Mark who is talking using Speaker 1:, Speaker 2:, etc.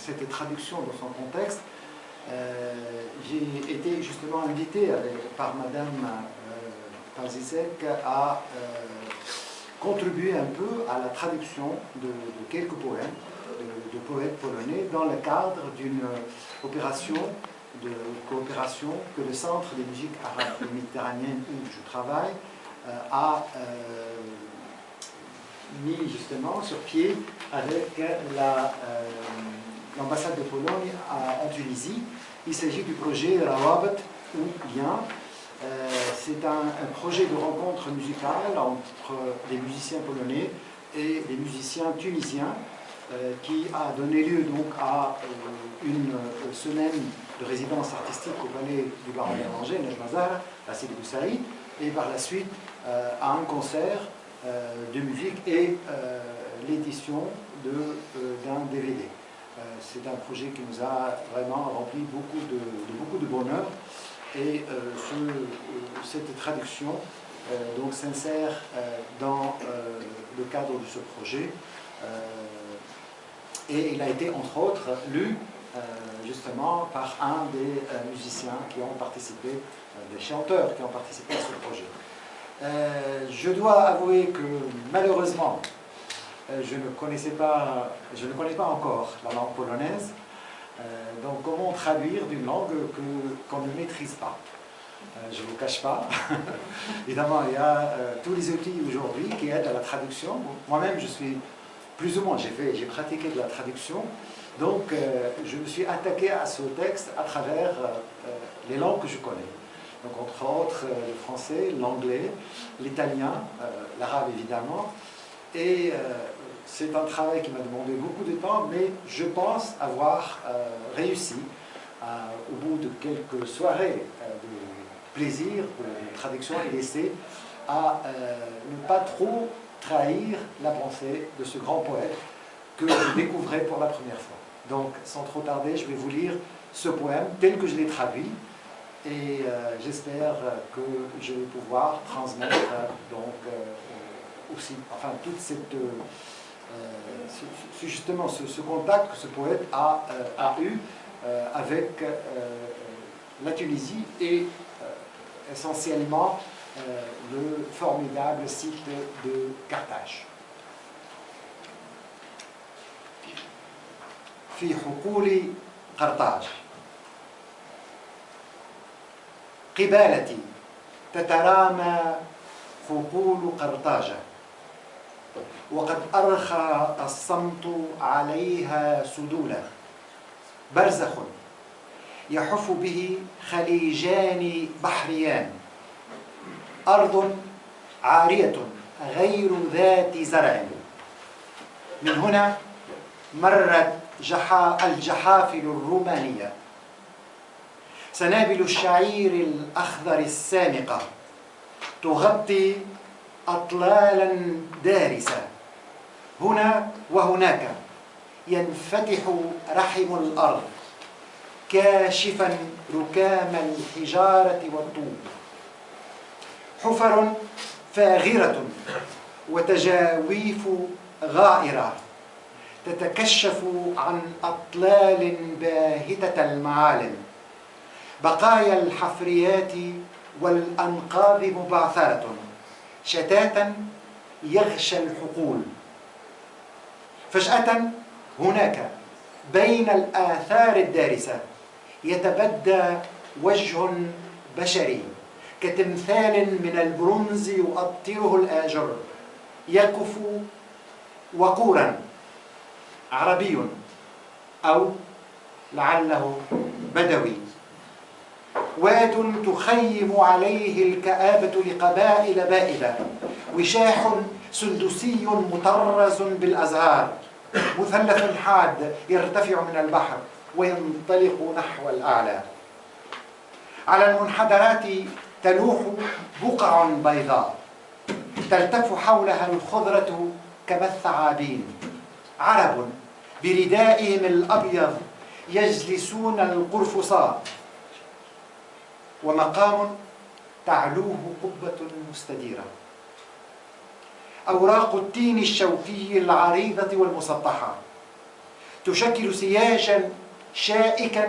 Speaker 1: cette traduction dans son contexte, j'ai été justement invité par Madame Pazisek à contribuer un peu à la traduction de quelques poèmes de poètes polonais dans le cadre d'une opération de coopération que le Centre des musiques arabes et méditerranéennes où je travaille a mis justement sur pied avec l'ambassade de Pologne en Tunisie. Il s'agit du projet Rawabet ou Lien. C'est un projet de rencontre musicale entre des musiciens polonais et des musiciens tunisiens qui a donné lieu donc à une semaine de résidence artistique au palais du baron d'Angers, Nejmazar, à Sidi Bou Saïd, et par la suite à un concert de musique et l'édition d'un DVD. C'est un projet qui nous a vraiment rempli beaucoup de bonheur, et cette traduction donc s'insère dans le cadre de ce projet, et il a été entre autres lu justement par un des musiciens qui ont participé, des chanteurs qui ont participé à ce projet. Je dois avouer que malheureusement, je ne connais pas encore la langue polonaise, donc comment traduire d'une langue qu'on ne maîtrise pas? Je ne vous cache pas. Évidemment, il y a tous les outils aujourd'hui qui aident à la traduction. Moi-même, je suis plus ou moins, j'ai pratiqué de la traduction, donc je me suis attaqué à ce texte à travers les langues que je connais. Donc entre autres le français, l'anglais, l'italien, l'arabe évidemment, et c'est un travail qui m'a demandé beaucoup de temps, mais je pense avoir réussi, au bout de quelques soirées de plaisir, de traduction et d'essai, à ne pas trop trahir la pensée de ce grand poète que je découvrais pour la première fois. Donc, sans trop tarder, je vais vous lire ce poème tel que je l'ai traduit, et j'espère que je vais pouvoir transmettre donc aussi, enfin, toute cette justement ce contact que ce poète a eu avec la Tunisie et essentiellement le formidable site de Carthage. في حقول قرطاج قبالتي تترامى حقول قرطاج وقد أرخى الصمت عليها سدولا برزخ يحف به خليجان بحريان أرض عارية غير ذات زرع من هنا مرت الجحافل الرومانية سنابل الشعير الأخضر السامقة تغطي أطلالا دارسة هنا وهناك ينفتح رحم الأرض كاشفا ركام الحجارة والطوب حفر فاغرة وتجاويف غائرة تتكشف عن أطلال باهتة المعالم بقايا الحفريات والأنقاض مبعثرة شتاتا يغشى الحقول فجأة هناك بين الآثار الدارسة يتبدى وجه بشري كتمثال من البرونز يؤطره الآجر يقف وقورا عربي أو لعله بدوي واد تخيم عليه الكآبة لقبائل بائدة وشاح سندسي مطرز بالأزهار مثلث حاد يرتفع من البحر وينطلق نحو الأعلى على المنحدرات تلوح بقع بيضاء تلتف حولها الخضرة كما الثعابين عرب بردائهم الأبيض يجلسون القرفصاء ومقام تعلوه قبة مستديرة أوراق التين الشوكي العريضة والمسطحة تشكل سياجا شائكا